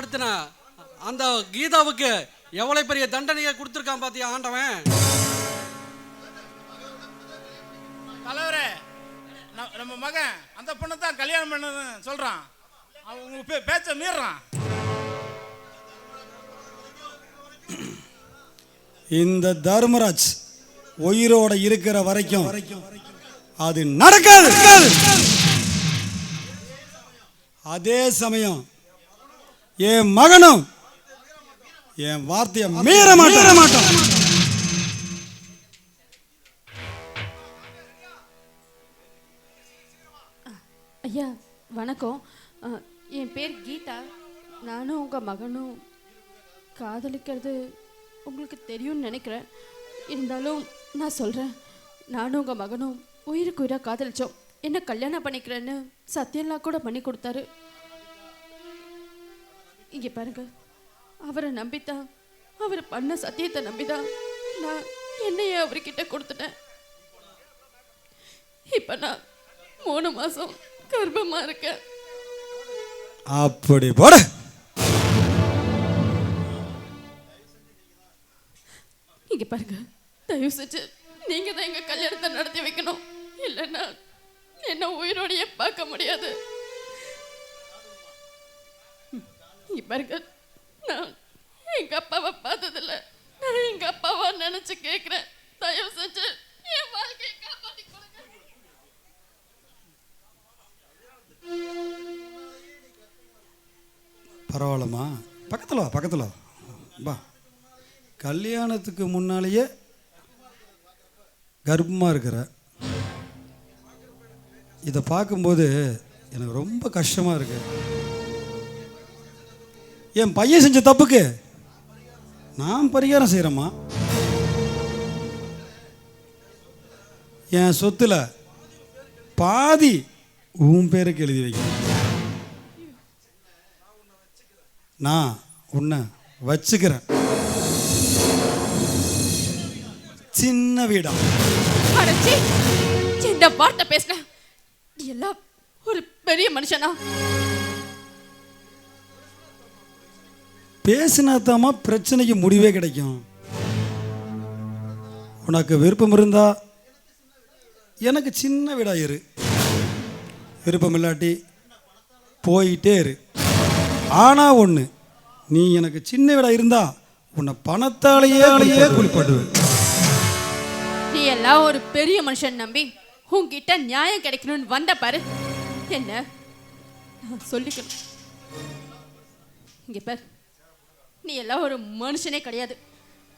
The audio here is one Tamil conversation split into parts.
அவமானப்படுத்தின அந்த கீதாவுக்கு எவ்வளவு பெரிய தண்டனையை கொடுத்துருக்கான் பாத்தியா ஆண்டவன். தலைவரே, நம்ம மகன் அந்த பொண்ணை தான் கல்யாணம் பண்ணு சொல்றான். அவங்க பேச்ச மீறான். இந்த தர்மராஜ் உயிரோட இருக்கிற வரைக்கும் அது நடக்காது. அதே சமயம் என் மகனும் என் வார்த்தையை மீற மாட்டான். ஐயா வணக்கம். என் பேர் கீதா. நானும் உங்கள் மகனும் காதலிக்கிறது உங்களுக்கு தெரியும்னு நினைக்கிறேன். இருந்தாலும் நான் சொல்கிறேன், நானும் உங்கள் மகனும் உயிருக்கு உயிராக காதலித்தோம். என்ன கல்யாணம் பண்ணிக்கிறேன்னு சத்தியம்லாம் கூட பண்ணி கொடுத்தாரு. இங்கே பாருங்க, அவரை நம்பித்தான், அவர் பண்ண சத்தியத்தை நம்பிதான் நான் என்னையே அவர்கிட்ட கொடுத்துட்டேன். இப்போ நான் 3 மாதம் கர்ப்பமா இருக்கேன். அப்படி போட. இங்க பாருங்க, தயவு செஞ்சு நீங்க தான் எங்க கல்யாணத்தை நடத்தி வைக்கணும். இல்லைன்னா என்ன உயிரோடையே பார்க்க முடியாது. இங்க பாருங்க, நான் எங்க அப்பாவை பார்த்ததில்ல. நான் எங்க அப்பாவா நினைச்சு கேட்கிறேன். தயவு செஞ்சு என் வாழ்க்கையை காப்பாத்தி கொடுங்க. பரவாயில்லம்மா, பக்கத்தில் வா. கல்யாணத்துக்கு முன்னாலேயே கர்ப்பமாக இருக்கிற இதை பார்க்கும்போது எனக்கு ரொம்ப கஷ்டமாக இருக்கு. என் பையன் செஞ்ச தப்புக்கு நான் பரிகாரம் செய்கிறேம்மா. என் சொத்துல பாதி உன் பேருக்கு எழுதி வைக்கிறேன். நான் உன்னை வச்சுக்கிறேன். சின்ன வீடா இந்த வார்த்தை பேசுன எல்லாம் ஒரு பெரிய மனுஷனா? பேசினாத்தாமா பிரச்சனைக்கு முடிவே கிடைக்கும். உனக்கு விருப்பம் இருந்தா எனக்கு சின்ன வீடா இரு, விருப்பம் இல்லாட்டி போயிட்டே இரு. ஆனா ஒன்று, நீ எனக்கு சின்ன வீடா இருந்தா உன்னை பணத்தாலேயே குளிப்பாட்டுவேன். நீ எல்லாம் ஒரு பெரிய மனுஷன் நம்பி உன்கிட்ட நியாயம் கிடைக்கணும்னு வந்த பாரு. என்ன நான் சொல்லிக்கணும். இங்க பாரு, நீ எல்லாம் ஒரு மனுஷனே கிடையாது.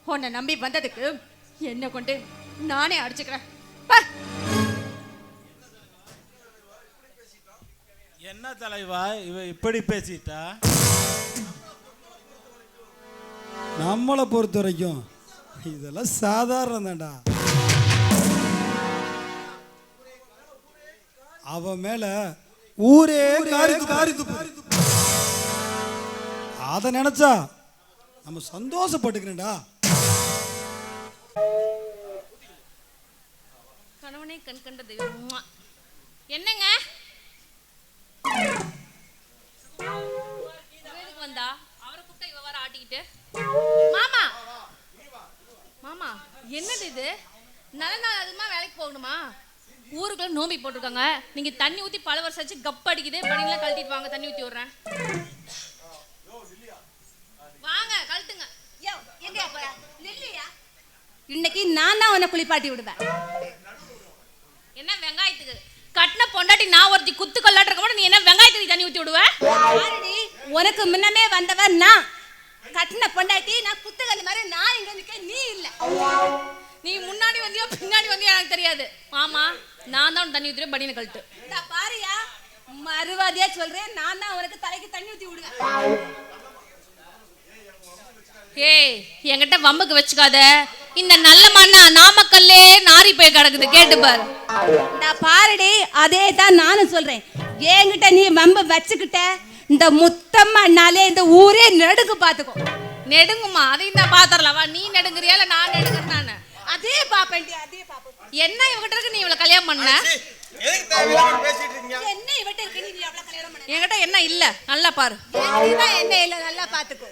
உன்னை நம்பி வந்ததுக்கு என்ன கொண்டு நானே அடிச்சுக்கிறேன். என்ன தலைவா இவ இப்படி பேசிட்டா? நம்மளை பொறுத்த வரைக்கும் இதெல்லாம் சாதாரணம் தான்டா. அவன் மேல ஊரே காரித்து அத நினைச்சா நம்ம சந்தோஷப்பட்டுக்கிறேன்டா. கணவனே கண் கண்ட தெய்வம். என்னங்க வந்தா அவரை கூப்பிட்டா இவ வர ஆட்டிக்கிட்டு. மாமா மாமா என்னது இது? நல்ல நாள் அதுமா வேலைக்கு போகணுமா? ஊருக்குள்ள நோம்பி போட்டிருக்காங்க. நீங்க தண்ணி ஊத்தி பல வருஷம் ஆச்சு, கப் அடிக்குது. படிலாம் கழட்டிட்டு வாங்க, தண்ணி ஊத்தி விடுறேன். வாங்க கழட்டுங்க. இன்னைக்கு நான் தான் உன்னை குளிப்பாட்டி விடுவேன். என்ன வெங்காயத்துக்கு கட்டின பொண்டாட்டி நான் ஒருத்தி குத்து கொள்ளாட்டு இருக்க கூட நீ என்ன வெங்காயத்துக்கு தண்ணி ஊத்தி விடுவ? உனக்கு முன்னமே வந்தவன் நான். கட்டின பொண்டாட்டி நான் குத்துக்கல் மாதிரி நான் இங்க நிக்க, நீ இல்ல. நீ முன்னாடி வந்தியோ பின்னாடி வந்தியோ எனக்கு தெரியாது. மாமா நான் தான் தண்ணி ஊத்துறேன், படின கழட்டு. பாரியா, மறுவாதியா சொல்றேன், நான் தான் உனக்கு தலைக்கு தண்ணி ஊத்தி விடுவேன். ஏய் என்கிட்ட வம்புக்கு வச்சுக்காத. இந்த நல்ல மண்ணா நாமக்கல்லே நாரி போய் கிடக்குது, கேட்டு பாரு. பாருடி, அதே தான் நானும் சொல்றேன். என்கிட்ட நீ வம்பு வச்சுக்கிட்ட இந்த முத்தம்மானாலே இந்த ஊரே நெடுங்கு பாத்துக்கோ. நெடுங்குமா? அதையும் தான் பாத்துறலாம். வா, நீ நெடுங்குறியா இல்ல நான் நெடுங்குறேன்? நானு அதே பாப்பேன்டி, அதே பாப்பேன். என்ன இவகிட்ட இருக்கு? நீ இவளை கல்யாணம் பண்ண? என்ன இவட்ட இருக்கு? நீ அவளை கல்யாணம் பண்ண? என்கிட்ட என்ன இல்ல நல்லா பாரு. என்ன இல்ல நல்லா பாத்துக்கோ.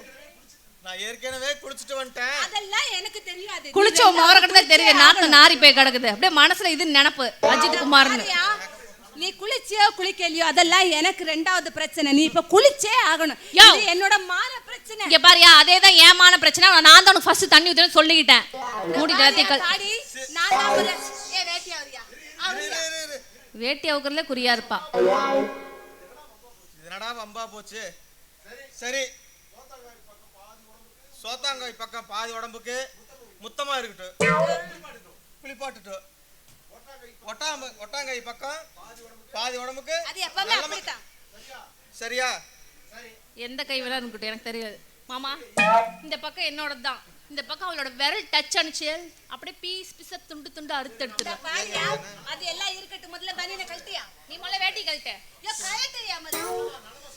நான் ஏற்கனவே குளிச்சுட்டு வந்துட்டேன். அதெல்லாம் எனக்கு தெரியாது. குளிச்ச முகர கிட்ட தெரியுது, நாக்கு நாரி போய் கிடக்குது. அப்படியே மனசுல இது நினைப்பு அஜித் குமார்னு. நீ குளிச்சியோ குளிக்கலையோ அதெல்லாம் எனக்கு ரெண்டாவது பிரச்சனை. நீ இப்ப குளிச்சே ஆகணும். யோ. இது என்னோட மான பிரச்சனை. இங்க பாரியா, அதேதான் ஏமான பிரச்சனை. நான் தான் உனக்கு ஃபர்ஸ்ட் தண்ணி ஊத்துறேன்னு சொல்லிக்கிட்டேன். மூடி கலத்திக்கல். தாடி நான் தான் வேட்டி ஆவறியா? வேட்டி அவுக்கறதுல குறியா இருப்பா. என்னடா வம்பா போச்சு. சரி, சோத்தாங்காய் பக்கம் பாதி உடம்புக்கு முத்தமா இருக்கட்டும், குளிப்பாட்டுட்டு. ஒட்டாங்காய் பக்கம் பாதி உடம்புக்கு அது எப்பவுமே அப்படிதான். சரியா? எந்த கை வேணா இருக்கட்டும், எனக்கு தெரியாது. மாமா, இந்த பக்கம் என்னோட தான். இந்த பக்கம் அவளோட விரல் டச் அனுச்சு அப்படியே பீஸ் பீஸா துண்டு துண்டு அறுத்து எடுத்துருவேன். பாரியா, அது எல்லாம் இருக்கட்டும். முதல்ல பனியனை கழட்டியா? நீ முதல்ல வேட்டி கழட்ட. யோ கழட்டியா முதல்ல.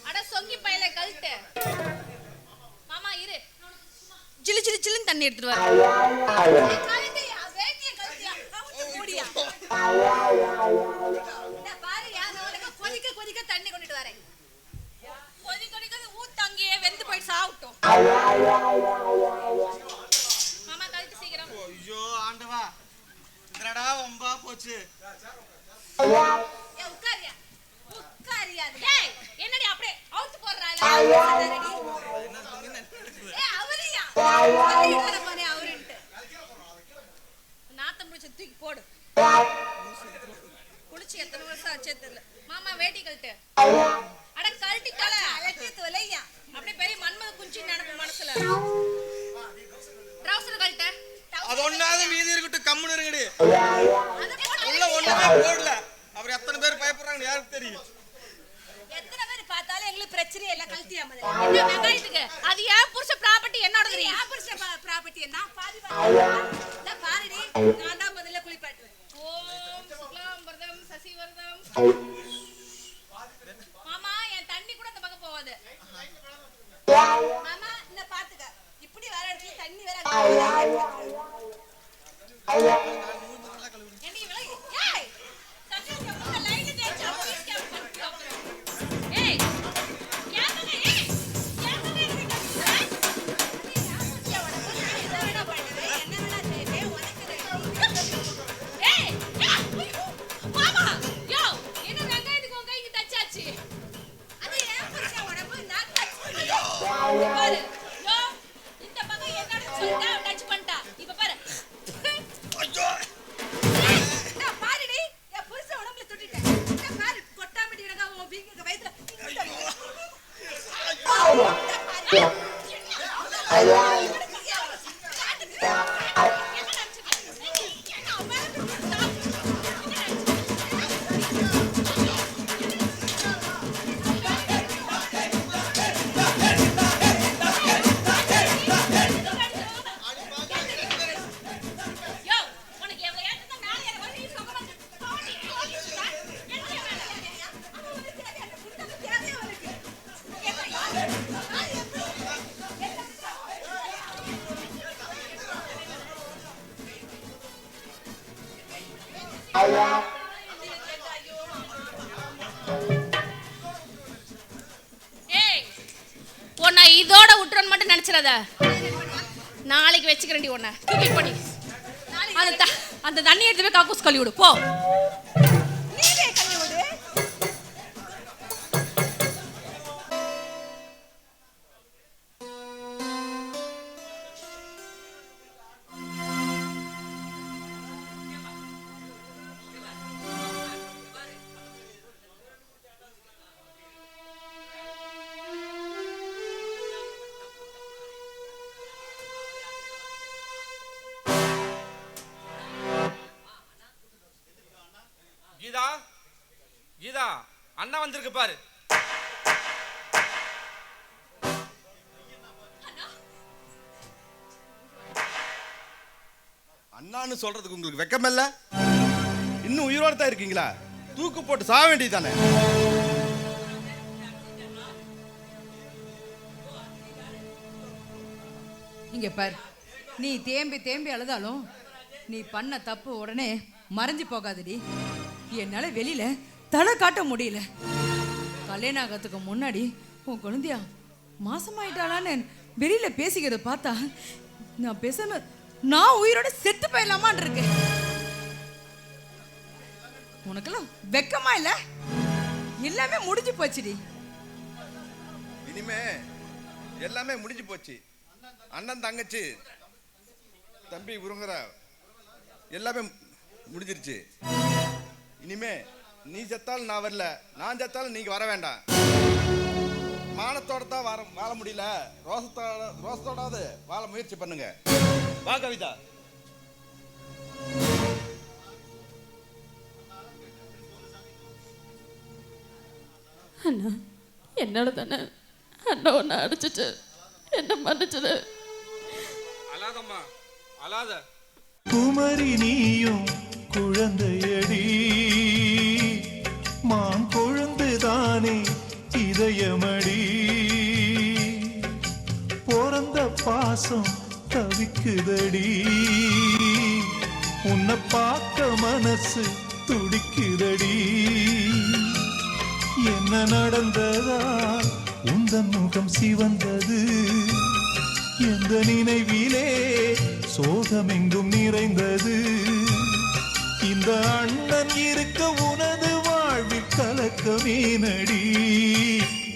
அட சொங்கி பையில கழட்ட. மாமா இரு, ஜிலு ஜிலு ஜிலுன்னு தண்ணி எடுத்துட்டு வர. கழட்டியா வேட்டியை கழட்டியா? கவுத்து மூடியா? இந்த பாரியா, நான் உனக்கு கொதிக்க கொதிக்க தண்ணி கொண்டுட்டு வரேன். கொதிக்க கொதிக்க ஊத்தங்கியே வெந்து போய் சாவுட்டோம். மாமா கழட்டு சீக்கிரம். ஐயோ ஆண்டவா, என்னடா வம்பா போச்சு. ஏ உட்காரியா, உட்காரியா. ஏய், என்னடி அப்படியே அவுத்து போடுறாளே. ஏ அவரியா, அவரியா பானே அவரின்ட்டு. நாத்தம் முடிச்சு தூக்கி போடு. குளிச்சு எத்தனை வருஷம் ஆச்சே தெரியல. மாமா வேட்டி கழட்டு. அட கழட்டி தல. கழட்டி தொலையா. அப்படியே பெரிய மன்மத குஞ்சி நினைப்பு மனசுல. ட்ரவுசர் கழட்டு. அது ஒண்ணாவது மீதி இருக்கட்டும், கம்முன்னு இருங்கடி. அத போடு. உள்ள ஒண்ணுமே போடல. அப்புறம் எத்தனை பேர் பயப்படுறாங்கன்னு யாருக்கு தெரியும்? எத்தனை பேர் பார்த்தாலும் எங்களுக்கு பிரச்சனை இல்ல. கழட்டியா முதல்ல. என்ன வெங்காயத்துக்கு? அது ஏன் புருஷ ப்ராப்பர்ட்டி என்னோடது. என் புருஷ ப்ராப்பர்ட்டி நான் பாதி நான் பாருடி. நான் தான் முதல்ல குளிப்பாட்டுவேன். ஓம் சுக்லாம்பரதம் சசிவர்தம். மாமா, என் தண்ணி கூட அந்த பக்கம் போகாது. மாமா இந்த பாத்துக்க. இப்படி வர இடத்துல தண்ணி வேற. என்னடி விலகி? ஏய், சத்தியமா உங்க லைன் தேய்ச்சு அப்படியே ஸ்கேப் பண்ணிட்டு. ஏய், யாருங்க? ஏய், யாருங்க இருக்கீங்க? என்ன வேணா பண்ணுவேன், என்ன வேணா செய்வேன். உனக்கு ஏய், மாமா, யோ, என்ன வெங்காயத்துக்கு உங்க கைக்கு தச்சாச்சு? அது ஏன் புருஷ உடம்பு நான் டச் பண்ணேன். பாரு, யோ, இந்த பக்கம் என்னோட சொல்லிட்டா டச் பண்ணிட்டா. இப்ப பாரு. நான் பாருடி, என் புருஷ உடம்புல தொட்டுட்டேன். நான் பாரு கொட்டாமட்டி விடங்க உன் வீங்க வயித்துல. யோ, உனக்கு எவ்வளவு ஏத்தத மேல ஏற வர நீ சொகமா போடி. என்ன வேலை? ஏய், உன்னை இதோட விட்டுறன்னு மட்டும் நினைச்சிடாத. நாளைக்கு வச்சுக்கிறேன்டி உன்னை. தூக்கி போடி. அந்த தண்ணி எடுத்து போய் காக்கூஸ் கழுவி விடு போ. நீவே கண்ணு விடு. கீதா, கீதா, அண்ணா வந்திருக்கு பாரு. அண்ணான்னு சொல்றதுக்கு உங்களுக்கு வெக்கமில்ல? இன்னும் உயிரோட தான் இருக்கீங்களா? தூக்கு போட்டு சாக வேண்டியதானே? இங்க பார், நீ தேம்பி தேம்பி அழுதாலும் நீ பண்ண தப்பு உடனே மறைஞ்சு போகாதடி. என்னால வெளியில தலை காட்ட முடியல. கல்யாணம் ஆகிறதுக்கு முன்னாடி உன் குழந்தையா மாசமாயிட்டாளான்னு வெளியில பேசிக்கிறத பார்த்தா நான் பேசாம நான் உயிரோட செத்து போயிடலாமான் இருக்கேன். உனக்கெல்லாம் வெக்கமா இல்ல? எல்லாமே முடிஞ்சு போச்சுடி. இனிமே எல்லாமே முடிஞ்சு போச்சு. அண்ணன் தங்கச்சி தம்பி உருங்குற எல்லாமே முடிஞ்சிருச்சு. இனிமே நீ செத்தாலும் நான் வரல, நான் செத்தாலும் நீங்க வர வேண்டாம். மானத்தோட தான் வாழ முடியல, ரோசத்தோடாவது வாழ முயற்சி பண்ணுங்க. வா கவிதா. அண்ணா என்னால தானே அண்ணா ஒன்று அடிச்சிட்டு என்ன மன்னிச்சிடு. அழாதம்மா அழாத. குமரி நீயும் குழந்தையடி, மான் கொழுந்துதானே இதயமடி, பிறந்த பாசம் தவிக்குதடி, உன்னை பார்க்க மனசு துடிக்குதடி, என்ன நடந்ததா உந்தன் முகம் சிவந்தது, எந்த நினைவிலே சோகமெங்கும் நிறைந்தது, இந்த அண்ணன் இருக்க உனது வாழ்வில் கலக்கமே நடி,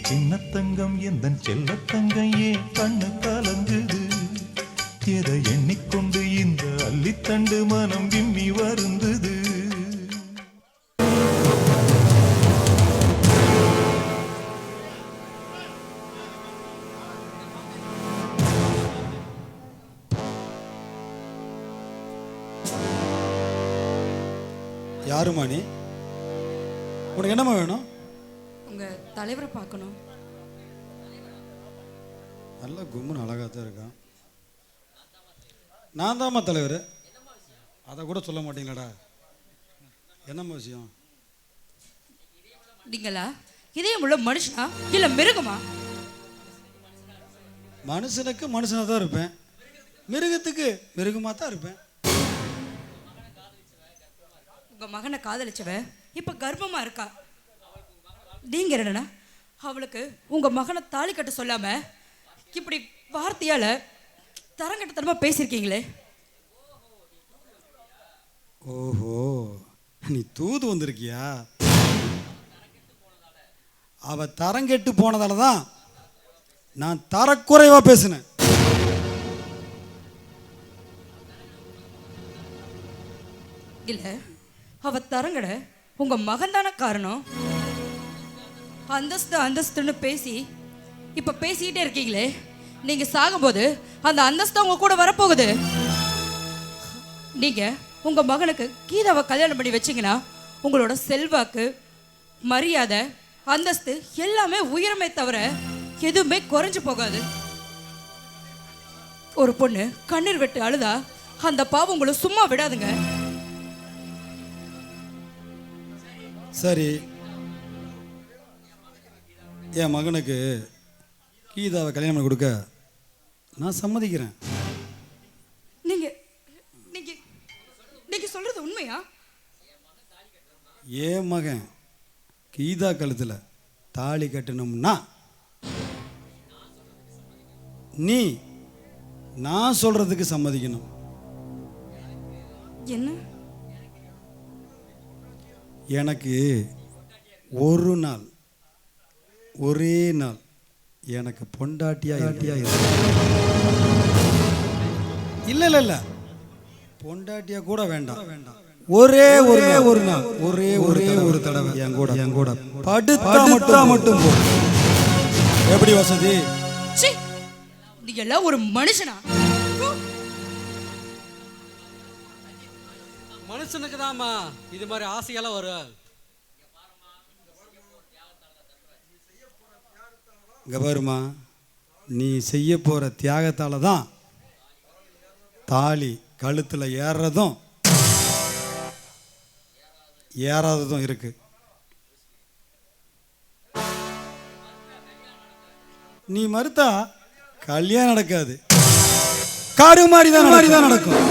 சின்னத்தங்கம் எந்தன் செல்லத்தங்கம் ஏன் கண்ணு கலங்குது, எதை எண்ணிக்கொண்டு இந்த அள்ளித்தண்டு மனம் விம்மி வருந்தது. யாருமா நீ? உனக்கு என்னம்மா வேணும்? உங்க தலைவரை பார்க்கணும். நல்ல கும்முன்னு அழகாக தான் இருக்கான். நான் தாம்மா தலைவர். அதை கூட சொல்ல மாட்டீங்களாடா? என்னம்மா விஷயம்? நீங்களா இதயம் உள்ள மனுஷனா இல்ல மிருகமா? மனுஷனுக்கு மனுஷனாக தான் இருப்பேன், மிருகத்துக்கு மிருகமாக தான் இருப்பேன். உங்க மகனை காதலிச்சவ இப்ப கர்ப்பமா இருக்கா. நீங்க என்னன்னா அவளுக்கு உங்க மகனை தாலி கட்ட சொல்லாம இப்படி வார்த்தையால தரங்கட்டத்தனமா பேசியிருக்கீங்களே. ஓஹோ, நீ தூது வந்திருக்கியா? அவ தரங்கெட்டு போனதால தான் நான் தரக்குறைவா பேசினேன். இல்ல அவ தரங்கட உங்க மகன் தானே காரணம். அந்தஸ்து அந்தஸ்துன்னு பேசி இப்ப பேசிக்கிட்டே இருக்கீங்களே. நீங்க சாகும்போது அந்த அந்தஸ்து உங்க கூட வரப்போகுது. நீங்க உங்க மகனுக்கு கீதாவை கல்யாணம் பண்ணி வச்சீங்கன்னா உங்களோட செல்வாக்கு, மரியாதை, அந்தஸ்து எல்லாமே உயரமே தவிர எதுவுமே குறைஞ்சு போகாது. ஒரு பொண்ணு கண்ணீர் விட்டு அழுதா அந்த பாவம் உங்களை சும்மா விடாதுங்க. சரி, என் மகனுக்கு கீதாவை கல்யாணம் பண்ணி கொடுக்க நான் சம்மதிக்கிறேன். நீங்க நீங்க நீங்க சொல்றது உண்மையா? என் மகன் கீதா கழுத்தில் தாலி கட்டணும்னா நீ நான் சொல்றதுக்கு சம்மதிக்கணும். என்ன? எனக்கு ஒரு நாள், ஒரே நாள் எனக்கு பொண்டாட்டியா இல்ல இல்ல இல்ல பொண்டாட்டியா கூட வேண்டாம், ஒரே ஒரு நாள், ஒரே ஒரு தடவை என் கூட படுத்தா மட்டும் போ. எப்படி வசதி? நீங்க எல்லாம் ஒரு மனுஷனா? மனுஷனுக்கு தான்மா இது மாதிரி ஆசையெல்லாம் வரும். கபருமா, நீ செய்ய போற தியாகத்தால தான் தாலி கழுத்துல ஏறுறதும் ஏறாததும் இருக்கு. நீ மறுத்தா கல்யாணம் நடக்காது, காடு மாதிரி தான் நடக்கும்.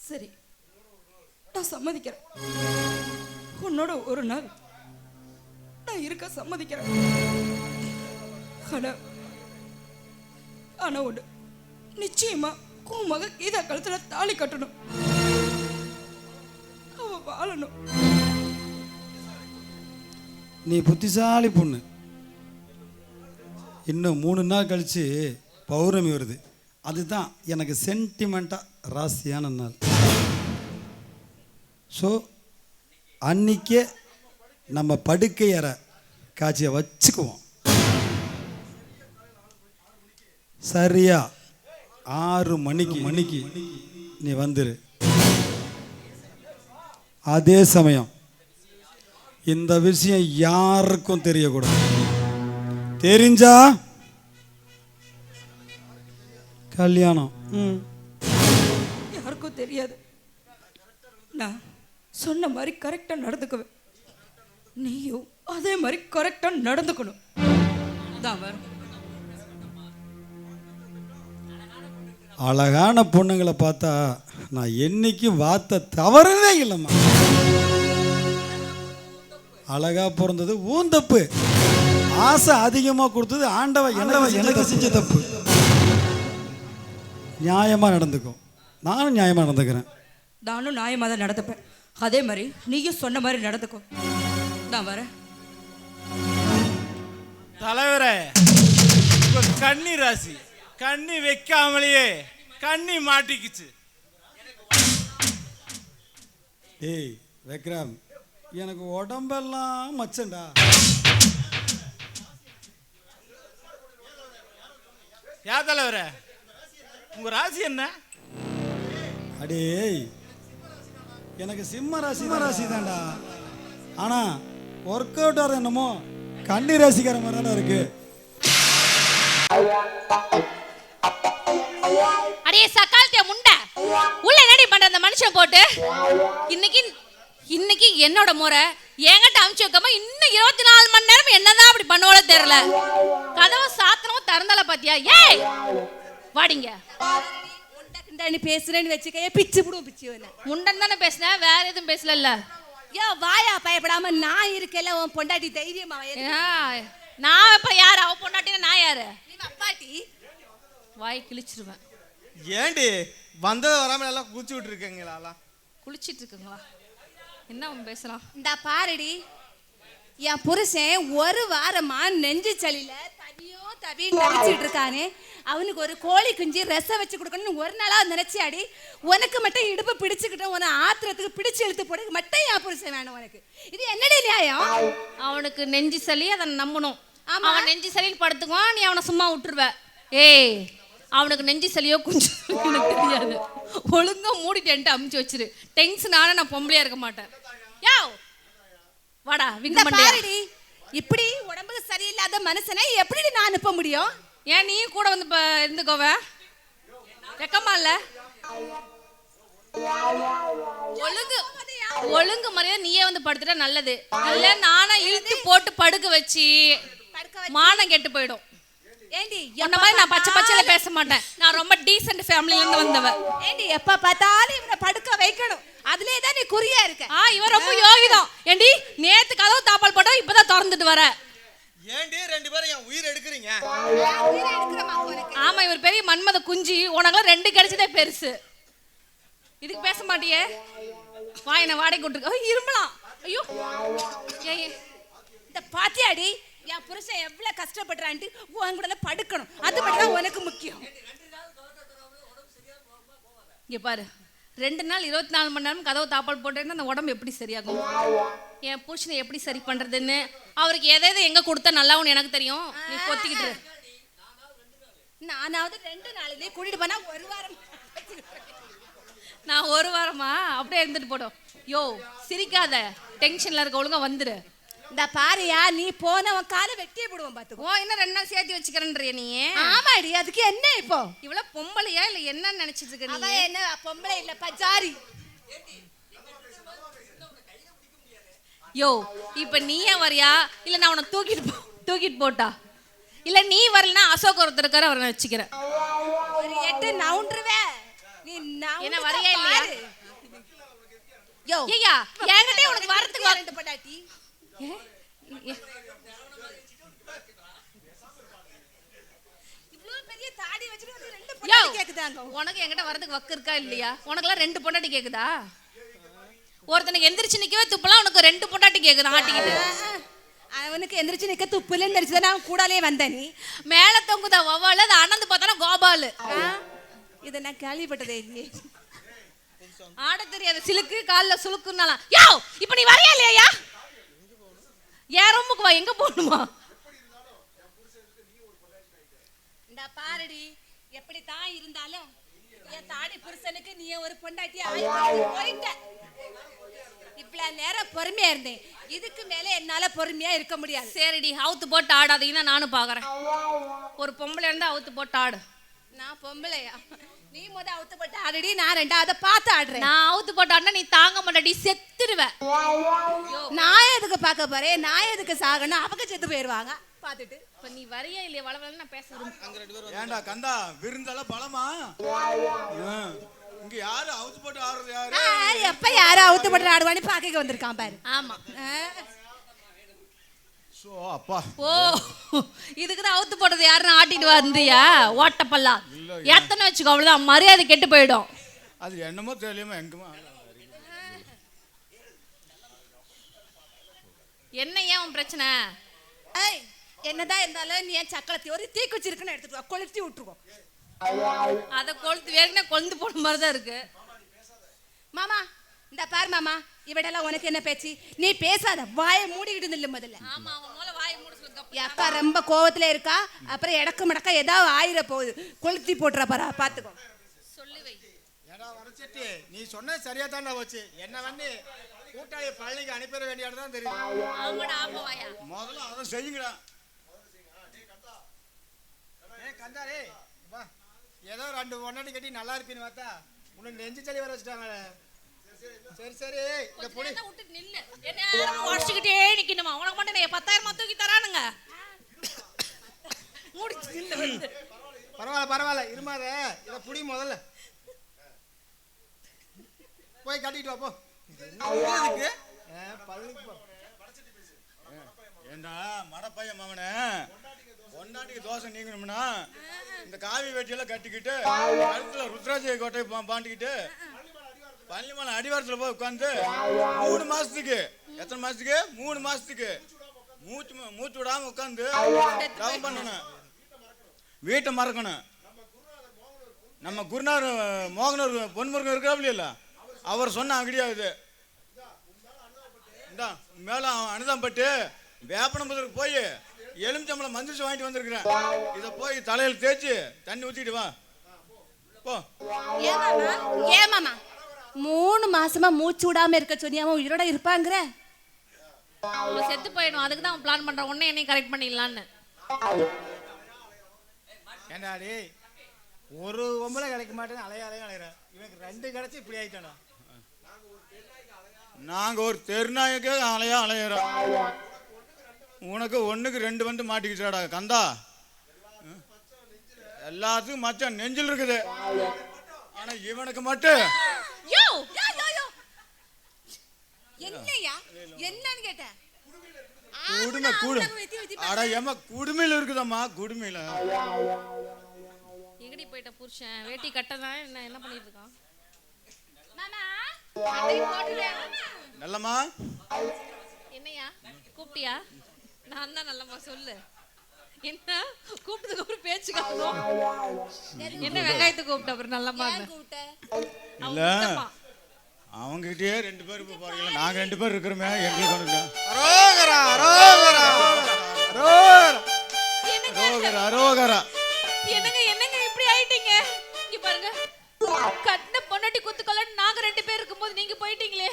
சரி, நான் சம்மதிக்கிறேன். உன்னோட ஒரு நாள் நான் இருக்க சம்மதிக்கிறேன். ஆனா ஒண்ணு, நிச்சயமா உன் மக கீதா கழுத்துல தாலி கட்டணும். அவ வாழணும். நீ புத்திசாலி பொண்ணு. இன்னும் 3 நாள் கழிச்சு பௌர்ணமி வருது. அதுதான் எனக்கு சென்டிமெண்ட்டாக ராசியான நாள். ஸோ அன்னைக்கே நம்ம படுக்கை அறை காட்சியை வச்சுக்குவோம். சரியா 6 மணிக்கு நீ வந்துரு. அதே சமயம் இந்த விஷயம் யாருக்கும் தெரியக்கூடாது. தெரிஞ்சா கல்யாணம். யாருக்கும் தெரியாது. நான் சொன்ன மாதிரி கரெக்டா நடந்துக்குவேன். நீயும் அதே மாதிரி கரெக்டா நடந்துக்கணும். தான் வரும். அழகான பொண்ணுங்களை பார்த்தா நான் என்னைக்கும் வார்த்தை தவறவே இல்லைம்மா. அழகா பிறந்தது ஊன் தப்பு. ஆசை அதிகமாக கொடுத்தது ஆண்டவன் எனக்கு செஞ்ச தப்பு. நியாயமாக நடந்துக்கும். நானும் நியாயமாக நடந்துக்கிறேன். நானும் நியாயமாக தான் நடந்துப்பேன். அதே மாதிரி நீயும் சொன்ன மாதிரி நடந்துக்கும். நான் வரேன். தலைவரே, கன்னி ராசி கண்ணி வைக்காமலேயே கண்ணி மாட்டிக்குச்சு. ஏய் விக்ரம், எனக்கு உடம்பெல்லாம் மச்சண்டா. யா தலைவரே, உங்க ராசி என்ன? அடே எனக்கு சிம்ம ராசி தான்டா. ஆனா ஒர்க் அவுட் ஆகிற என்னமோ கன்னி ராசிக்கார மாதிரி தானே இருக்கு. அடே சக்காலத்திய முண்டை, உள்ள என்னடி பண்ற அந்த மனுஷன் போட்டு? இன்னைக்கு என்னோட முறை என்கிட்ட அமுச்சு வைக்காம இன்னும் 24 மணி நேரம் என்னதான் அப்படி பண்ணுவோல தெரியல. கதவை சாத்திரமும் திறந்தால பாத்தியா? ஏய் வாடிங்க. பேசுறேன்னு வச்சுக்க பிச்சு புடும். பிச்சு முண்டன் தானே பேசுனேன், வேற எதுவும் பேசல. யோ வாயா, பயப்படாம நான் இருக்கல. உன் பொண்டாட்டி தைரியமா? நான் இப்ப யாரு? அவ பொண்டாட்டினா நான் யாரு? அப்பாட்டி வாய் கிழிச்சிருவேன். ஏண்டி வந்தது வராம எல்லாம் குளிச்சு விட்டு இருக்கீங்களா? குளிச்சிட்டு இருக்குங்களா? என்ன பேசலாம்? இந்த பாருடி, என் புருஷன் ஒரு வாரமா நெஞ்சு சளியில தவியும் தவிச்சிட்டு இருக்கானே. அவனுக்கு ஒரு கோழி குஞ்சு ரசம் வச்சு கொடுக்கணும்னு ஒரு நாளா நினைச்சியாடி? உனக்கு மட்டும் இடுப்பு பிடிச்சுக்கிட்டோம், உன ஆத்திரத்துக்கு பிடிச்சு இழுத்து போட மட்டும் என் புருஷன் வேணும் உனக்கு. இது என்னடி நியாயம்? அவனுக்கு நெஞ்சு சளி, அதை நம்பணும். அவன் நெஞ்சு சளின்னு படுத்துக்குவான், நீ அவனை சும்மா விட்டுருவ. ஏய், அவனுக்கு நெஞ்சு சளியோ கொஞ்சம் எனக்கு தெரியாது. ஒழுங்கா மூடிட்டு அமுச்சு வச்சிரு. டென்ஷன் ஆனா நான் பொம்பளையா இருக்க மாட்டேன். யோ வாடா விங்க பாருடி, இப்படி உடம்புக்கு சரியில்லாத மனுஷனை எப்படி நான் அனுப்ப முடியும்? ஏன் நீ கூட வந்து இருந்துக்கோவ? வெக்கமா இல்ல? ஒழுங்கு மரியாதை நீயே வந்து படுத்துட்டா நல்லது. இல்ல நானா இழுத்து போட்டு படுக்க வச்சு மானம் கெட்டு போயிடும். ஏண்டி என்ன மாதிரி நான் பச்சை பச்சையில பேச மாட்டேன். நான் ரொம்ப டீசன்ட் ஃபேமிலில இருந்து வந்தவ. ஏண்டி எப்ப பார்த்தாலும் இவனை படுக்க வைக்கணும், அதுலயே தான் நீ குறியா இருக்க. இவன் ரொம்ப யோகிதான். ஏண்டி நேத்து கதவு தாப்பால் போட்டா இப்பதான் திறந்துட்டு வர. ஏண்டி 2 பேரும் என் உயிர் எடுக்கிறீங்க? ஆமா, இவர் பெரிய மன்மத குஞ்சி. உனக்குலாம் 2 கிடைச்சதே பெருசு. இதுக்கு பேச மாட்டியே? வாயின வாடகை விட்டுருக்க இரும்பலாம். ஐயோ இந்த பாத்தியாடி, என் புருஷன் எவ்வளவு கஷ்டப்படுறான்ட்டு உன் கூட படுக்கணும், அது மட்டும் தான் உனக்கு முக்கியம். இங்க பாரு, 2 நாள் 24 மணி நேரம் கதவு தாப்பால் போட்டேன்னா அந்த உடம்பு எப்படி சரியாகும்? என் புருஷனை எப்படி சரி பண்றதுன்னு, அவருக்கு எதை எங்க கொடுத்தா நல்லாவும் எனக்கு தெரியும். நீ கொத்திக்கிட்டு. நானாவது 2 நாளிலே கூட்டிட்டு போனா 1 வாரம். நான் 1 வாரமா அப்படியே இருந்துட்டு போடும். யோ சிரிக்காத, டென்ஷன்ல இருக்க, ஒழுங்கா வந்துரு. இந்த பாரியா, நீ போனவன் காலை வெட்டியே போடுவான் பாத்துக்கோ. இன்னும் 2 நாள் சேர்த்து வச்சுக்கிறேன்றிய நீ? ஆமாடி, அதுக்கு என்ன இப்போ? இவ்வளவு பொம்பளையா இல்ல என்ன நினைச்சிட்டு இருக்க நீ? என்ன பொம்பளை இல்ல பஜாரி. யோ இப்ப நீயே வரியா இல்ல நான் உன்னை தூக்கிட்டு போட்டா? இல்ல நீ வரலன்னா அசோக் ஒருத்தர் இருக்காரு, அவரை நான் வச்சுக்கிறேன். ஒரு 8 நவுண்டுருவே. நீ என்ன வரியா இல்லையா? யோ ஐயா என்கிட்ட உனக்கு வரதுக்கு ரெண்டு பொண்டாட்டி இவ்வளவு பெரிய தாடி வச்சிட்டு வந்து ரெண்டு பொண்டாட்டி கேக்குதாங்க. உனக்கு என்கிட்ட வரதுக்கு வக்கு இருக்கா இல்லையா? உனக்குலாம் ரெண்டு பொண்டாட்டி கேக்குதா? ஒருத்தனுக்கு எந்திரிச்சு நிக்கவே துப்பலாம், உனக்கு ரெண்டு பொண்டாட்டி கேக்குதா ஆட்டிக்கிட்டு? அவனுக்கு எந்திரிச்சு நிக்க துப்புலன்னு தெரிச்சுதானே அவன் கூடாலே வந்த நீ. மேல தொங்குதா வவ்வாலு, அது அனந்து பார்த்தானா கோபாலு. இதை நான் கேள்விப்பட்டதே இல்லையே. ஆட தெரியாத சிலுக்கு கால்ல சுளுக்குன்னாலாம். யோ இப்ப நீ வரையா இல்லையா? ஏன் ரூமுக்கு வா, எங்க போகணுமா? இந்த பாருடி, எப்படி தான் இருந்தாலும் என் தாடி புருஷனுக்கு நீ ஒரு பொண்டாட்டி போயிட்ட. இவ்வளவு நேரம் பொறுமையா இருந்தேன், இதுக்கு மேல என்னால பொறுமையா இருக்க முடியாது. சரிடி, அவுத்து போட்டு ஆடாதீங்கன்னா நானும் பாக்குறேன். ஒரு பொம்பளை இருந்தா அவுத்து போட்டு ஆடு. நான் பொம்பளையா? நீ முத அவுத்து போட்டு ஆடுடி, நான் ரெண்டாவது பார்த்து ஆடுறேன். நான் அவுத்து போட்டு ஆடினா நீ தாங்க மாட்டடி, செத்துருவேன். நான் எதுக்கு பார்க்க போறேன்? நான் எதுக்கு சாகணும்? அவங்க செத்து போயிருவாங்க பார்த்துட்டு. இப்ப நீ வரையா இல்லையா? வளவலன்னு நான் பேசுறேன். ஏண்டா கந்தா, விருந்தெல்லாம் பலமா? இங்க யாரு அவுத்து போட்டு ஆடுறது யாரு? எப்ப யாரும் அவுத்து போட்டு ஆடுவான்னு பாக்க வந்திருக்கான் பாரு. ஆமா. சோ அப்பா, ஓ இதுக்குதான் அவுத்து போட்டது யாருன்னு ஆட்டிட்டு வந்தியா? ஓட்டப்பல்லா எத்தனை வச்சுக்கோ, அவ்வளவுதான், மரியாதை கெட்டு போயிடும். அது என்னமோ தெரியுமா எங்குமா. என்ன ஏன் உன் பிரச்சனை? என்னதான் இருந்தாலும் நீ என் சக்கலத்தி ஒரு தீக்குச்சி இருக்குன்னு எடுத்துட்டு கொளுத்தி விட்டுருவோம். அதை கொளுத்து வேறுனா கொழுந்து போன மாதிரிதான் இருக்கு. மாமா இந்த பாரு மாமா, இவடெல்லாம் உனக்கு என்ன பேச்சு? நீ பேசாத, வாயை மூடிக்கிட்டு நில்லு முதல்ல. ஆமா, அவன் மூல வாயை மூடி சொல்லுங்க. அப்பா ரொம்ப கோவத்துல இருக்கா, அப்புறம் இடக்கு மடக்க ஏதாவது ஆயிர போகுது, கொளுத்தி போட்டுற பாரா, பாத்துக்கோ. சொல்லி வை. ஏடா வரச்சிட்டு, நீ சொன்ன சரியா தான்டா போச்சு. என்ன வந்து கூட்டாளி பழனிக்கு அனுப்பிட வேண்டியதான் தெரியும். ஆமாடா, ஆமா வாயா. முதல்ல அதை செய்யுங்கடா. கந்தாரே வா, ஏதோ ரெண்டு ஒன்னாடி கட்டி நல்லா இருப்பீன்னு பார்த்தா உனக்கு நெஞ்சு சளி வர வச்சுட்டாங்களே. சரி சரி, இந்த பொடி விட்டு நில்லு. என்ன வாசிக்கிட்டே நிக்கணுமா? உனக்கு மட்டும் 10,000 தூக்கி தரானுங்க. முடிச்சு நில்லு. பரவாயில்ல பரவாயில்ல, இருமாத. இதை புடி முதல்ல போய் கட்டிட்டு வா போ. ஏண்டா மடப்பையன் மாமனே, பொண்டாட்டிக்கு தோசை நீங்கணும்னா இந்த காவி வெட்டியெல்லாம் கட்டிக்கிட்டு கழுத்துல ருத்ராஜ கோட்டை பாண்டிக்கிட்டு பள்ளிமலை அடிவாரத்துல போய் உட்காந்து 3 மாசத்துக்கு, எத்தனை மாசத்துக்கு? 3 மாசத்துக்கு மூச்சு விடாம உட்காந்து தவம் பண்ணணும், வீட்டை மறக்கணும். நம்ம குருநார் மோகனூர் பொன்முருகன் இருக்கிறாப்ல இல்ல, அவர் சொன்ன கிடையாது. இந்த மேல அனுதம் பட்டு வேப்பனம்புதருக்கு போய் எலுமிச்சம்பளம் மந்திரிச்சு வாங்கிட்டு வந்திருக்கிறேன். இதை போய் தலையில் தேய்ச்சி தண்ணி ஊத்திட்டு வா போ. ஏமாமா 3 மாசமா மூச்சு விடாம இருக்க சொன்னியா? அவன் உயிரோட இருப்பாங்கிற? அவன் செத்து போயிடும், அதுக்கு தான் அவன் பிளான் பண்றான், உன்னை என்னையும் கரெக்ட் பண்ணிடலான்னு. ஏண்டாடி, ஒரு ஒம்பளை கிடைக்க மாட்டேன்னு அலையாலையும் அலையிற, இவனுக்கு 2 கிடைச்சி இப்படி ஆயிட்டானா? நாங்க ஒரு தெருநாயக்கே அலையிறோம், உனக்கு 1க்கு 2 வந்து மாட்டிக்கிச்சாடா கந்தா. எல்லாத்துக்கும் மச்சான் நெஞ்சில் இருக்குது, ஆனா இவனுக்கு மட்டும் என்னையா என்னன்னு கேட்டேன். குடுமை கூடு. அட ஏமா குடுமையில இருக்குதம்மா, குடுமையில. எங்கடி போயிட்ட புருஷன்? வேட்டி கட்டதான் என்ன பண்ணிட்டு இருக்கான்? நல்லம்மா என்னையா கூப்பிட்டியா? நான் தான் நல்லம்மா, சொல்லு. என்ன கூப்பிட்டதுக்கு அப்புறம் பேச்சு காணும்? என்ன வெங்காயத்தை கூப்பிட்ட அப்புறம் நல்லம்மா? இல்ல அவங்ககிட்டயே 2 பேர் இப்ப பாருங்க, நாங்க 2 பேர் இருக்கிறோமே, எங்களுக்கு ஒண்ணுங்க. அரோகரா அரோகரா அரோகரா அரோகரா. என்னங்க இப்படி ஆயிட்டீங்க? இங்க பாருங்க, கட்ட பொண்டாட்டி குத்துக்கலன்னு நாங்க 2 பேர் இருக்கும்போது நீங்க போயிட்டீங்களே.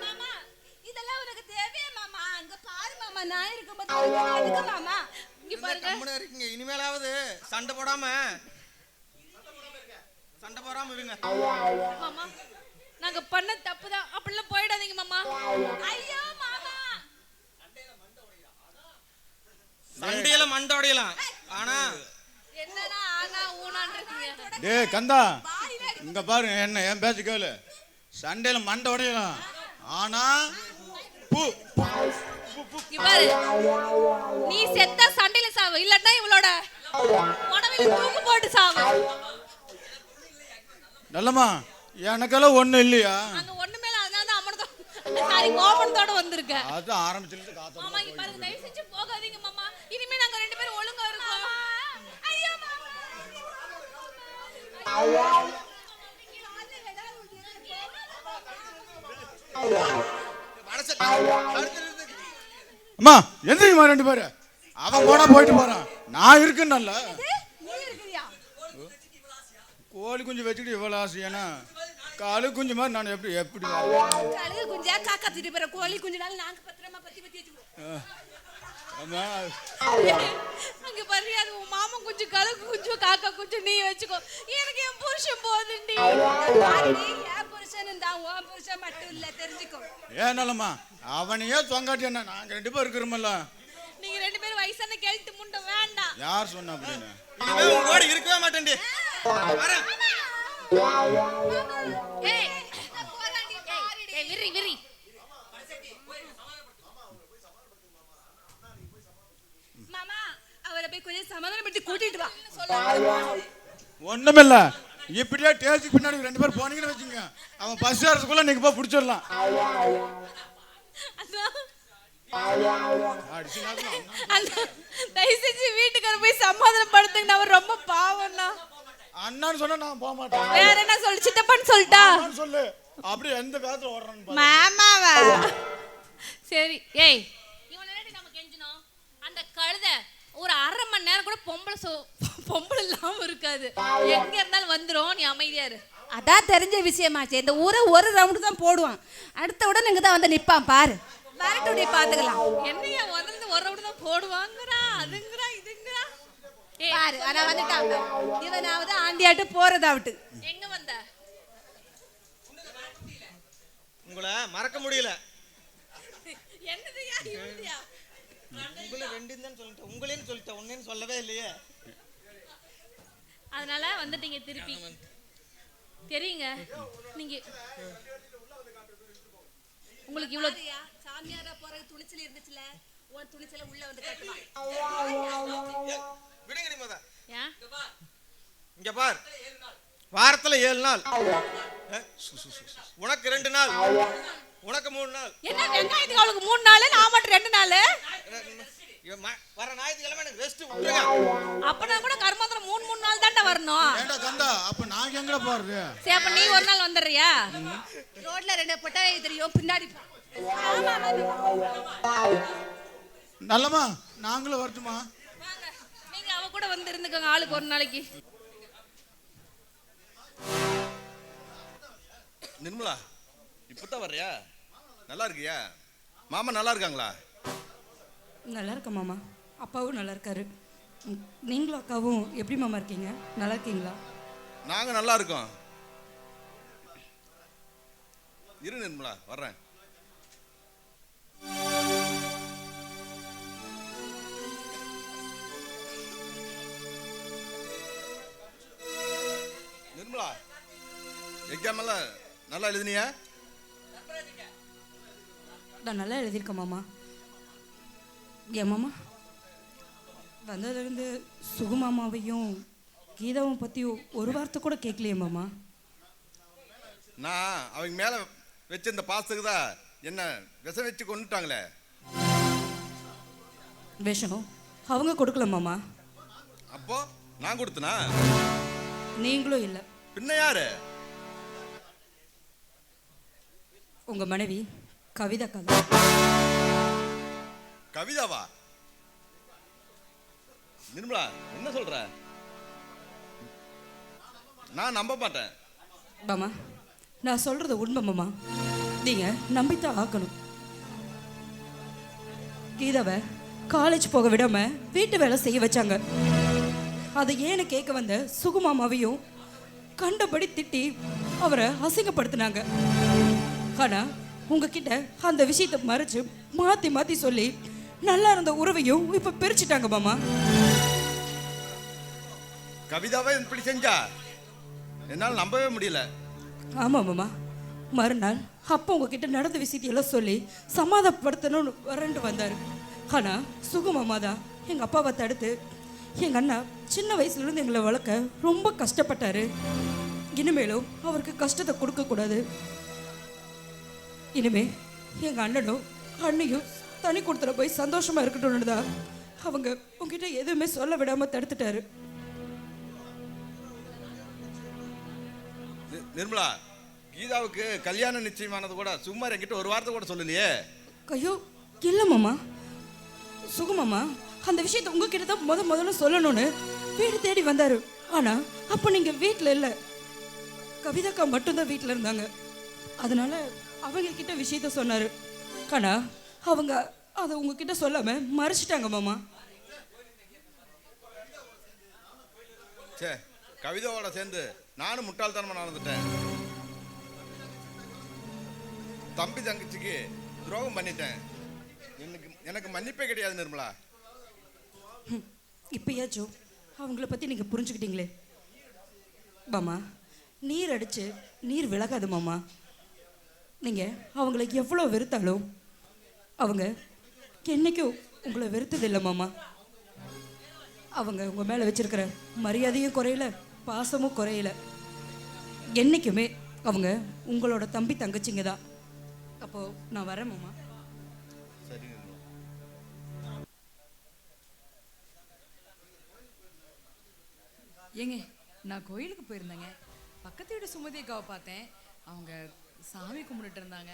மாமா இதெல்லாம் உனக்கு தேவையா மாமா? அங்க பாரு மாமா, நான் இருக்கும்போது எதுக்கு மாமா? இங்க பாருங்க, கம்முனு இருக்கீங்க. இனிமேலாவது சண்டை போடாம இருங்க மாமா. நாங்க பண்ண தப்புதான், அப்படிலாம் போயிடாதீங்க மாமா. ஐயோ மாமா, சண்டையில மண்டை உடையலாம், ஆனா என்னடா ஆனா ஊனான்றீங்க? டேய் கந்தா, இங்க பாரு, என்ன என் பேச்சு கேளு. சண்டையில மண்டை உடையலாம். ஆனா பூ இவரு நீ செத்தா சண்டையில சாவு, இல்லன்னா இவளோட உடம்புல தூக்கு போட்டு சாவு. நல்லம்மா எனக்கெல்லாம் ஒண்ணும் இல்லையா? அங்க ஒண்ணு மேல அதனால தான் அம்மனதோ சாரி கோபத்தோட வந்திருக்க. அது ஆரம்பிச்சிருந்து காத்து. மாமா இங்க பாருங்க, தயவு செஞ்சு போகாதீங்க மாமா. இனிமே நாங்க ரெண்டு பேரும் ஒழுங்கா இருக்கோம். ஐயோ மாமா. அம்மா எந்திரிங்கம்மா ரெண்டு பேரு. அவன் போனா போயிட்டு போறான், நான் இருக்குன்னு. கோழி குஞ்சு வச்சுக்கிட்டு இவ்வளவு ஆசையானா காலு குஞ்சு மாதிரி நான் எப்படி கழுகு குஞ்சா காக்கா திட்டு போற கோழி குஞ்சுனால நாங்க பத்திரமா பத்தி வச்சுக்குவோம். அங்க பாரு, அது உன் மாமா குஞ்சு, கழுகு குஞ்சு, காக்கா குஞ்சு நீ வச்சுக்கோ. எனக்கு என் புருஷன் போதுண்டி. என் புருஷன் தான், உன் புருஷன் மட்டும் இல்ல, தெரிஞ்சுக்கோ. ஏன் நல்லம்மா அவனையே தொங்காட்டி என்ன, நாங்க ரெண்டு பேரும் இருக்கிறோமல்ல. நீங்க ரெண்டு பேரும் வயசான கெழுத்து முண்டை வேண்டாம். யார் சொன்னா அப்படின்னு? இனிமே உங்க கூட இருக்கவே மாட்டேன்டி. ஏய் ஏய் விரி விரி. மாமா அவரை போய் கொஞ்சம் சமாதானப்படுத்தி கூட்டிட்டு வா. ஒண்ணுமில்ல, இப்படியே டேஸ்ட்டுக்கு பின்னாடி ரெண்டு பேரும் போனீங்கன்னு வச்சுங்க, அவன் பஸ் ஏறதுக்குள்ள நீங்க போய் பிடிச்சிடலாம். தயவு செஞ்சு வீட்டுக்கார போய் சமாதானப்படுத்துங்க. அவர் ரொம்ப பாவம்னா. அண்ணான்னு சொன்னா நான் போக மாட்டேன். வேற என்ன சொல்லு, சித்தப்பான்னு சொல்லிட்டா சொல்லு. அப்படி எந்த காலத்துல ஓடுறான்னு மாமாவா? சரி. ஏய் இவன் நேரடி நம்ம கெஞ்சணும். அந்த கழுதை ஒரு அரை மணி நேரம் கூட பொம்பளை இல்லாம இருக்காது. எங்க இருந்தாலும் வந்துரும். நீ அமைதியா இரு. அதான் தெரிஞ்ச விஷயமாச்சு. இந்த ஊரை ஒரு ரவுண்டு தான் போடுவான், அடுத்த உடனே இங்க தான் வந்து நிப்பான் பாரு. வரட்டுடைய பாத்துக்கலாம். என்னையா முதல்ல ஒரு ரவுண்டு தான் போடுவாங்கறா, அதுங்கறா இதுங்கறா. ஏய் பாரு ஆனா வந்துட்டான். இவனாவது ஆண்டியாட்டு போறதாவட்டு. எங்க வந்த? உங்களை மறக்க முடியல. என்னதுயா இவன்யா? உங்களை ரெண்டுன்னு தான் சொல்லிட்டேன், உங்களேன்னு சொல்லிட்டேன், ஒன்னேன்னு சொல்லவே இல்லையே. அதனால வந்துட்டீங்க திருப்பி. தெரியுங்க நீங்க உங்களுக்கு இவ்வளவு சாமியாரா போறது துணிச்சல் இருந்துச்சுல, உன் துணிச்சல உள்ள வந்து கட்டுவான். விடுங்க நீ மத. ஏன் இங்க பார், வாரத்துல 7 நாள், உனக்கு 2 நாள், உனக்கு 3 நாள். என்ன வெங்காயத்துக்கு அவளுக்கு 3 நாள், நான் மட்டும் 2 நாள். வர ஞாயிற்றுக்கிழமை எனக்கு ரெஸ்ட் விட்டுருங்க. அப்பனா கூட கர்மாந்திரம் 3 நாள் தான்டா வரணும். ஏண்டா கந்தா, அப்ப நாங்க எங்கடா போறது? சரி அப்ப நீ ஒரு நாள் வந்துடுறியா? ரோட்ல 2 பொட்டாவை தெரியும், பின்னாடி போ. நல்லம்மா நாங்களும் வரட்டுமா? வாங்க, நீங்க அவ கூட வந்து இருந்துக்கோங்க ஆளுக்கு ஒரு நாளைக்கு. நிர்மலா இப்பதான் வர்றியா? நல்லா இருக்கியா? மாமா நல்லா இருக்காங்களா? நல்லா இருக்கேன் மாமா, அப்பாவும் நல்லா இருக்காரு. நீங்களும் அக்காவும் எப்படி மாமா இருக்கீங்க? நல்லா இருக்கீங்களா? நாங்க நல்லா இருக்கோம். இரு நிர்மலா வர்றேன். நிர்மலா எக்ஸாம் எல்லாம் நல்லா எழுதினியா? நான் நல்லா எழுதியிருக்கேன் மாமா. ஏன் மாமா வந்ததுலேருந்து சுகுமாமாவையும் கீதாவும் பற்றி ஒரு வார்த்தை கூட கேட்கலையே மாமா. நான் அவங்க மேல வச்சிருந்த பாசத்துக்கு தான் என்ன விஷம் வச்சு கொண்டுட்டாங்களே. விஷம் அவங்க கொடுக்கல மாமா. அப்போ நான் கொடுத்தனா? நீங்களும் இல்லை. பின்ன யாரு? உங்க மனைவி கவிதா கதை. கவிதாவா? நிர்மலா என்ன சொல்ற? நான் நம்ப மாட்டேன். மாமா நான் சொல்றது உண்மை மாமா, நீங்க நம்பித்தான் ஆக்கணும். கீதாவை காலேஜ் போக விடாம வீட்டு வேலை செய்ய வச்சாங்க. அதை ஏன்னு கேட்க வந்த சுகுமாமாவையும் கண்டபடி திட்டி அவரை அசிங்கப்படுத்தினாங்க. ஆனா உங்ககிட்ட அந்த விஷயத்தை மறைச்சு மாத்தி மாத்தி சொல்லி நல்லா இருந்த உறவையும் இப்ப பிரிச்சுட்டாங்க மாமா. கவிதாவை இப்படி செஞ்சா என்னால் நம்பவே முடியல. ஆமா மாமா, மறுநாள் அப்போ உங்ககிட்ட நடந்த விஷயத்தையெல்லாம் சொல்லி சமாதானப்படுத்தணும்னு வரண்டு வந்தார். ஆனால் சுகுமாமா தான் எங்கள் அப்பாவை தடுத்து எங்கள் அண்ணா சின்ன வயசுலேருந்து எங்களை வளர்க்க ரொம்ப கஷ்டப்பட்டார். இனிமேலும் அவருக்கு கஷ்டத்தை கொடுக்கக்கூடாது. இனிமே எங்கள் அண்ணனும் அண்ணியும் தனி கொடுத்துல போய் சந்தோஷமாக இருக்கட்டும்னு தான் அவங்க உங்ககிட்ட எதுவுமே சொல்ல விடாமல் தடுத்துட்டாரு. நிர்மலா, கீதாவுக்கு கல்யாணம் நிச்சயமானது கூட சும்மா என்கிட்ட ஒரு வார்த்தை கூட சொல்லலையே. ஐயோ இல்லை மாமா, சுகுமாமா அந்த விஷயத்தை உங்ககிட்ட தான் முதல்ல சொல்லணும்னு வீடு தேடி வந்தாரு. ஆனால் அப்போ நீங்கள் வீட்டில் இல்லை, கவிதாக்கா மட்டும்தான் வீட்டில் இருந்தாங்க. அதனால அவங்க கிட்ட விஷயத்த சொன்னார். ஆனால் அவங்க அதை உங்ககிட்ட சொல்லாமல் மறைச்சிட்டாங்க மாமா. சே, கவிதாவோட சேர்ந்து நானும் முட்டாள்தனமா நடந்துட்டேன். தம்பி தங்கச்சிக்கு துரோகம் பண்ணிட்டேன். எனக்கு மன்னிப்பே கிடையாது நிர்மலா. இப்பயாச்சும் அவங்கள பற்றி நீங்கள் புரிஞ்சுக்கிட்டீங்களே மாமா. நீர் அடித்து நீர் விலகாது மாமா. நீங்கள் அவங்கள எவ்வளோ வெறுத்தாலும் அவங்க என்றைக்கும் உங்களை வெறுத்ததில்லை மாமா. அவங்க உங்கள் மேலே வச்சிருக்கிற மரியாதையும் குறையல, பாசமும் குறையல. என்றைக்குமே அவங்க உங்களோட தம்பி தங்கச்சிங்க தான். அப்போது நான் வரேன் மாமா. சரி. ஏங்க, நான் கோயிலுக்கு போயிருந்தேங்க. பக்கத்து வீடு சுமதி அக்காவை பார்த்தேன். அவங்க சாமி கும்பிட்டுட்டு இருந்தாங்க.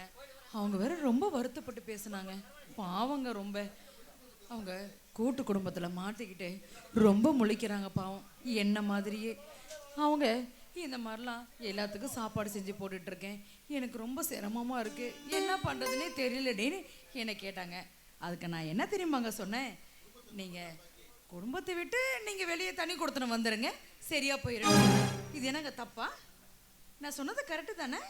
அவங்க வேற ரொம்ப வருத்தப்பட்டு பேசுனாங்க. பாவங்க ரொம்ப. அவங்க கூட்டு குடும்பத்தில் மாட்டிக்கிட்டு ரொம்ப முழிக்கிறாங்க பாவம், என்ன மாதிரியே. அவங்க இந்த மாதிரிலாம் எல்லாத்துக்கும் சாப்பாடு செஞ்சு போட்டுட்ருக்கேன், எனக்கு ரொம்ப சிரமமாக இருக்குது, என்ன பண்ணுறதுனே தெரியலடேன்னு என்னை கேட்டாங்க. அதுக்கு நான் என்ன தெரியுமாங்க சொன்னேன், நீங்கள் குடும்பத்தை விட்டு நீங்கள் வெளியே தனி கொடுத்துன்னு வந்துடுங்க, சரியா போயிடும். இது என்னங்க தப்பா? நான் சொன்னது கரெக்டு தானே?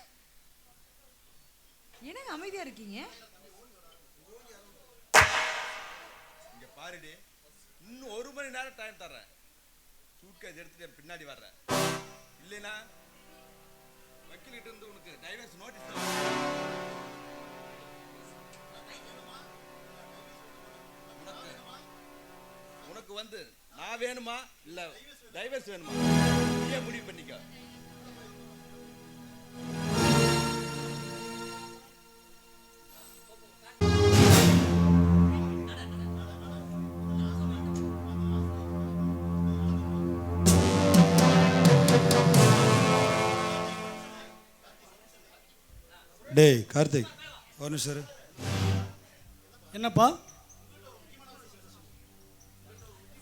என்னங்க அமைதியாக இருக்கீங்க? இங்க பாருடி, இன்னும் 1 மணி நேரம் டைம் தர்றேன். சூட்கேஸ் எடுத்துட்டு பின்னாடி வர்றேன். இல்லைனா வக்கீல் கிட்ட இருந்து உனக்கு டைவர்ஸ் நோட்டீஸ் உனக்கு வந்து நான் வேணுமா இல்ல டைவர்ஸ் வேணுமா நீயே முடிவு பண்ணிக்க. டேய் கார்த்திக், ஒரு நிமிஷம். என்னப்பா?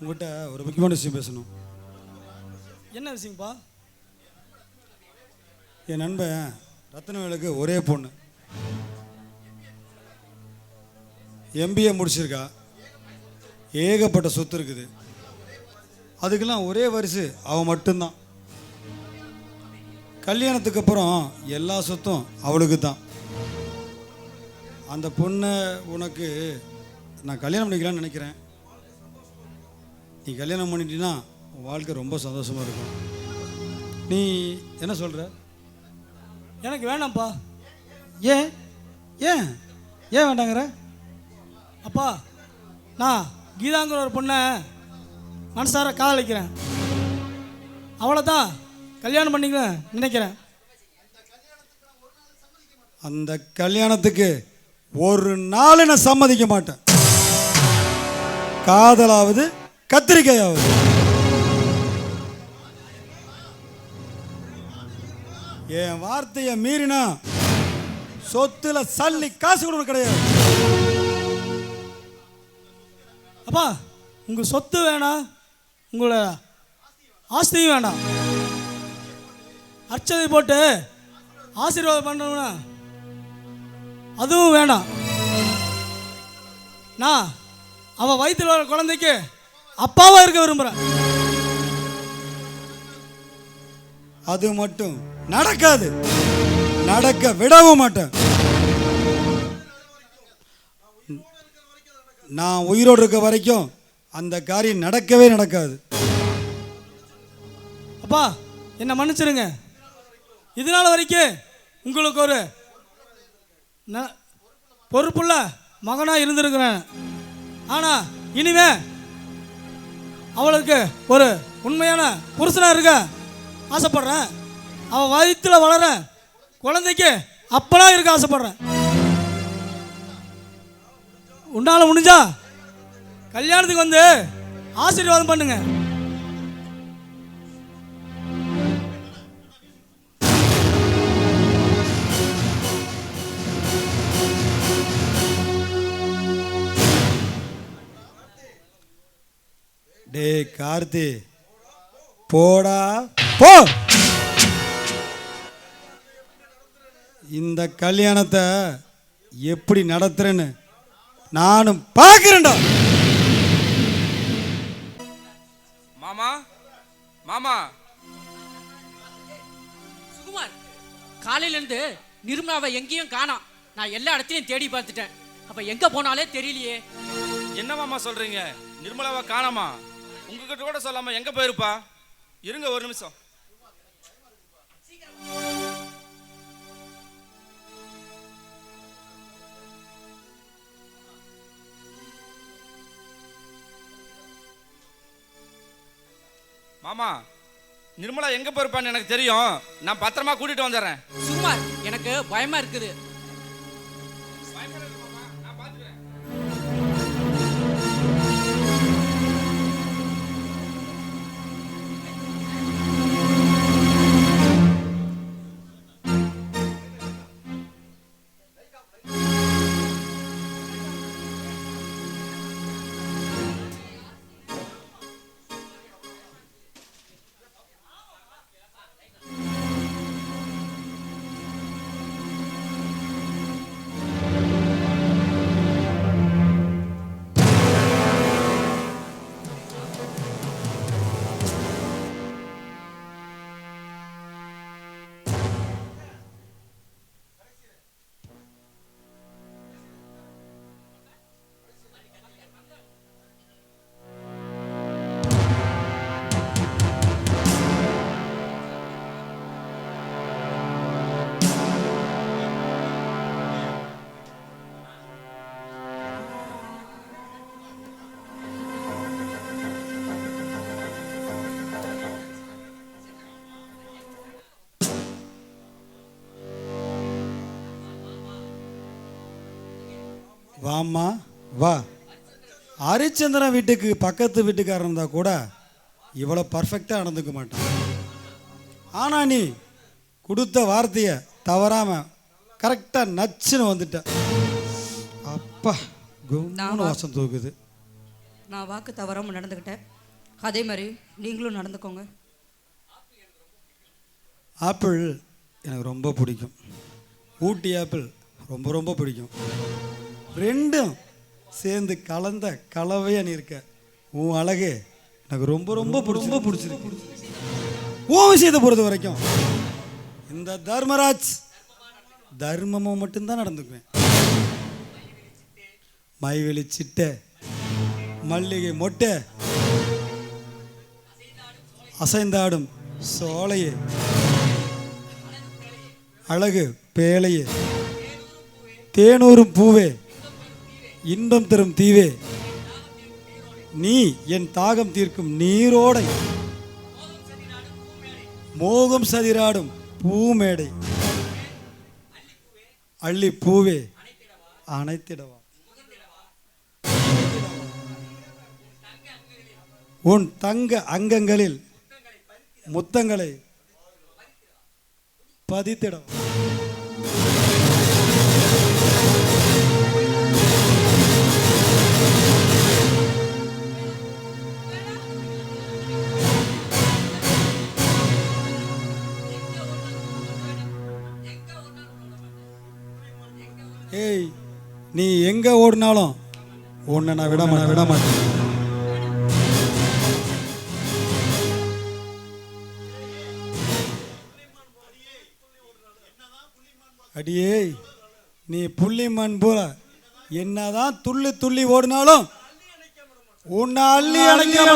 உங்கள்கிட்ட ஒரு முக்கியமான விஷயம் பேசணும். என்ன விஷயம்ப்பா? என் நண்பன் ரத்னவேலுக்கு ஒரே பொண்ணு, MBA முடிச்சிருக்கா, ஏகப்பட்ட சொத்து இருக்குது. அதுக்கெல்லாம் ஒரே வாரிசு அவன் மட்டும்தான். கல்யாணத்துக்கு அப்புறம் எல்லா சொத்தும் அவளுக்கு தான். அந்த பொண்ணை உனக்கு நான் கல்யாணம் பண்ணிக்கலான்னு நினைக்கிறேன். நீ கல்யாணம் பண்ணிட்டீன்னா உன் வாழ்க்கை ரொம்ப சந்தோஷமாக இருக்கும். நீ என்ன சொல்கிற? எனக்கு வேணாம்ப்பா. ஏன் ஏன் ஏன் வேண்டாங்கிற? அப்பா, நான் கீதாங்கிற ஒரு பொண்ணை மனசார காதலிக்கிறேன். அவளை தான் கல்யாணம் பண்ணிக்க நினைக்கிறேன். அந்த கல்யாணத்துக்கு ஒரு நாள் நான் சம்மதிக்க மாட்டேன். காதலாவது கத்திரிக்காயாவது. என் வார்த்தையை மீறினா சொத்துல சல்லி காசு கூட கிடையாது. அப்பா, உங்கள் சொத்து வேணாம், உங்களோட ஆஸ்தியும் வேண்டாம். அர்ச்சதை போட்டு ஆசீர்வாதம் பண்ணணும்னா அதுவும் வேண்டாம். நான் அவள் வயிற்றில் வர குழந்தைக்கு அப்பாவாக இருக்க விரும்புகிறேன். அது மட்டும் நடக்காது, நடக்க விடவும் மாட்டேன். நான் உயிரோடு இருக்க வரைக்கும் அந்த காரியம் நடக்கவே நடக்காது. அப்பா, என்னை மன்னிச்சிருங்க. இதனால வரைக்கும் உங்களுக்கு ஒரு பொறுப்புள்ள மகனாக இருந்திருக்கிறேன். ஆனால் இனிமே அவளுக்கு ஒரு உண்மையான புருஷனாக இருக்க ஆசைப்படுறேன். அவள் வயிற்றில் வளர குழந்தைக்கு அப்பனாக இருக்க ஆசைப்படுறேன். உன்னால் முடிஞ்சா கல்யாணத்துக்கு வந்து ஆசீர்வாதம் பண்ணுங்க. டே கார்த்தி, போடா போ. இந்த கல்யாணத்தை எப்படி நடத்துறேன்னு நானும் பார்க்கிறேன்டா. மாமா மாமா சுகுமார், காலையிலேருந்து நிர்மலாவை எங்கேயும் காணோம். நான் எல்லா இடத்துலையும் தேடி பார்த்துட்டேன். அப்போ எங்கே போனாலே தெரியலையே. என்ன மாமா சொல்றீங்க? நிர்மலாவை காணாமா? உங்ககிட்ட கூட சொல்லாம எங்க போயிருப்பா? இருங்க ஒரு நிமிஷம். மாமா, நிர்மலா எங்க போயிருப்பான்னு எனக்கு தெரியும். நான் பத்திரமா கூட்டிட்டு வந்துடுறேன். சுகுமார், எனக்கு பயமா இருக்குது. வாம்மா வா. ஹரிச்சந்திரன் வீட்டுக்கு பக்கத்து வீட்டுக்காரன் இருந்தால் கூட இவ்வளோ பர்ஃபெக்டாக நடந்துக்க மாட்டான். ஆனால் நீ கொடுத்த வார்த்தையை தவறாமல் கரெக்டாக நச்சுன்னு வந்துட்ட. அப்பா கும்னு வாசம் தூக்குது. நான் வாக்கு தவறாமல் நடந்துக்கிட்டேன். அதே மாதிரி நீங்களும் நடந்துக்கோங்க. ஆப்பிள் எனக்கு ரொம்ப பிடிக்கும். ஊட்டி ஆப்பிள் ரொம்ப ரொம்ப பிடிக்கும். ரெண்டும் சேர்ந்து கலந்த கலவையாக நீ இருக்க. உன் அழகு எனக்கு ரொம்ப ரொம்ப ரொம்ப பிடிச்சிருக்கு. உன் விஷயத்தை பொறுத்த வரைக்கும் இந்த தர்மராஜ் தர்மமாக மட்டும்தான் நடந்துக்குவேன். மைவெளி சிட்டை, மல்லிகை மொட்டை, அசைந்தாடும் சோலையே, அழகு பேழையே, தேனூரும் பூவே, இன்பம் தரும் தீவே, நீ என் தாகம் தீர்க்கும் நீரோடை, மோகம் சதிராடும் பூமேடை, அள்ளி பூவே அணைத்திடவா, உன் தங்க அங்கங்களில் முத்தங்களை பதித்திடவா. ஏய், நீ எங்க ஓடினாலும் உன்னை நான் விட மாட்டேன். அடியே, நீ புள்ளிமான் போல என்னதான் துள்ளி துள்ளி ஓடினாலும் உன்னை அள்ளி அணைக்க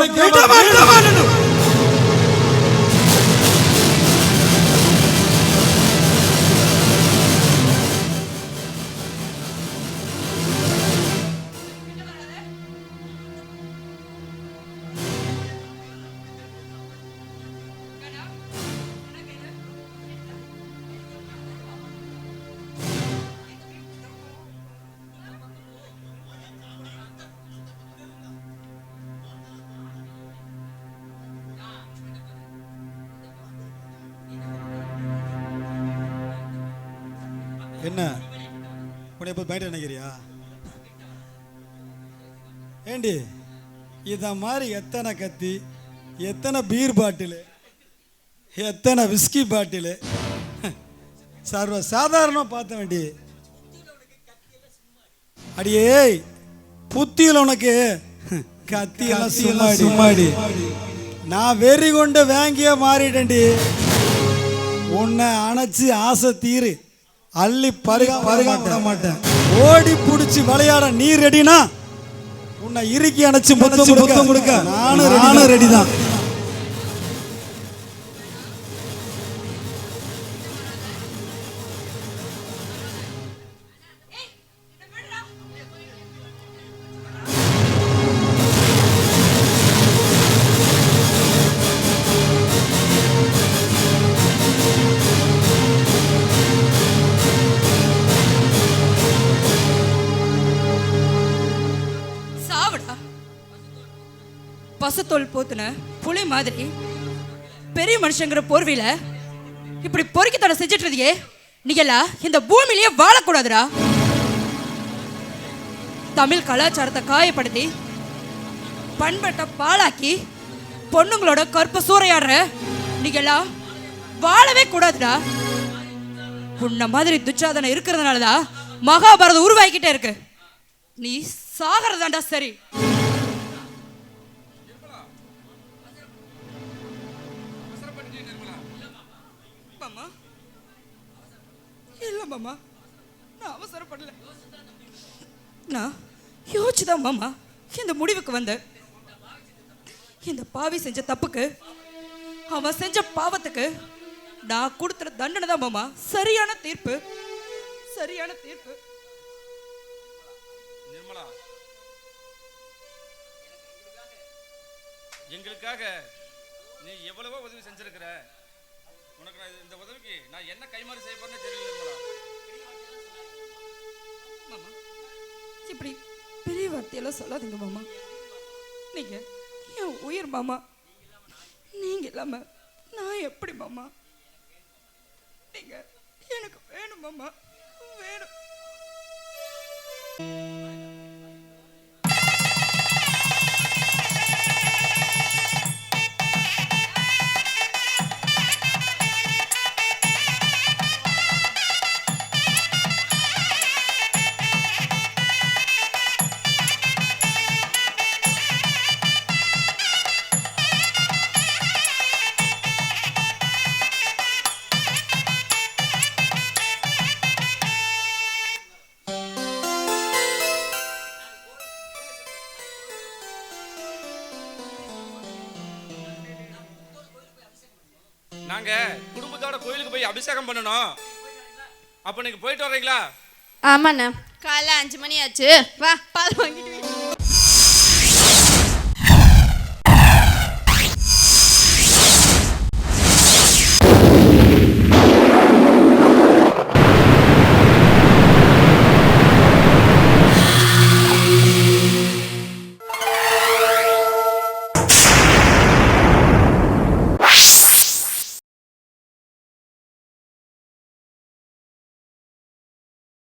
என்ன உன்னை இப்போ பயந்து நினைக்கிறியா? ஏண்டி இதை மாதிரி எத்தனை கத்தி, எத்தனை பீர் பாட்டிலு, எத்தனை விஸ்கி பாட்டிலு சர்வ சாதாரணமாக பார்த்த வேண்டி. அடியே புத்தியில் உனக்கு கத்தியெல்லாம் சும்மாடி. நான் வெறி கொண்டு வாங்கிய மாறிட்டேன்டி. உன்னை அணைச்சி ஆசை தீரு, அள்ளி பருக மாட்டேன். ஓடி பிடிச்சி விளையாட நீ ரெடினா உன்னை இறுக்கி அணைச்சி முத்தம் கொடுக்க நானும் ரெடி தான். பசுத்தோல் போத்துன புலி மாதிரி பெரிய மனுஷங்கிற போர்வையில இப்படி பொறுக்கித்தனம் செஞ்சுட்டு இருந்தியே, நீங்கெல்லாம் இந்த பூமியிலேயே வாழக்கூடாதுடா. தமிழ் கலாச்சாரத்தை காயப்படுத்தி பண்பட்ட பாழாக்கி பொண்ணுங்களோட கற்ப சூறையாடுற நீங்கெல்லாம் வாழவே கூடாதுடா. உன்ன மாதிரி துச்சாதனம் இருக்கிறதுனாலதான் மகாபாரதம் உருவாக்கிட்டே இருக்கு. நீ சாகிறதாண்டா சரி. இல்ல மாமா, நான் அவசரப்படல. நான் யோசிச்சுதான் மாமா இந்த முடிவுக்கு வந்த. இந்த பாவி செஞ்ச தப்புக்கு, அவன் செஞ்ச பாவத்துக்கு நான் கொடுத்துற தண்டனை தான் மாமா சரியான தீர்ப்பு. நிர்மலா, எங்களுக்காக நீ எவ்வளவோ உதவி செஞ்சிருக்கிற. உனக்கு நான் இந்த உதவிக்கு நான் என்ன கைமாறி செய்ய போறேன்னு தெரியல நிர்மலா. மாமா இப்படி பெரிய வார்த்தையெல்லாம் சொல்லாதீங்க மாமா. நீங்க என் உயிர் மாமா. நீங்க இல்லாம நான் எப்படி மாமா? நீங்க எனக்கு வேணும் மாமா, வேணும். நாங்க குடும்பத்தோட கோயிலுக்கு போய் அபிஷேகம் பண்ணணும். அப்ப நீங்க போயிட்டு வர்றீங்களா? ஆமாண்ணா. காலைல 5 மணி ஆச்சு. வா பால் வாங்கிட்டு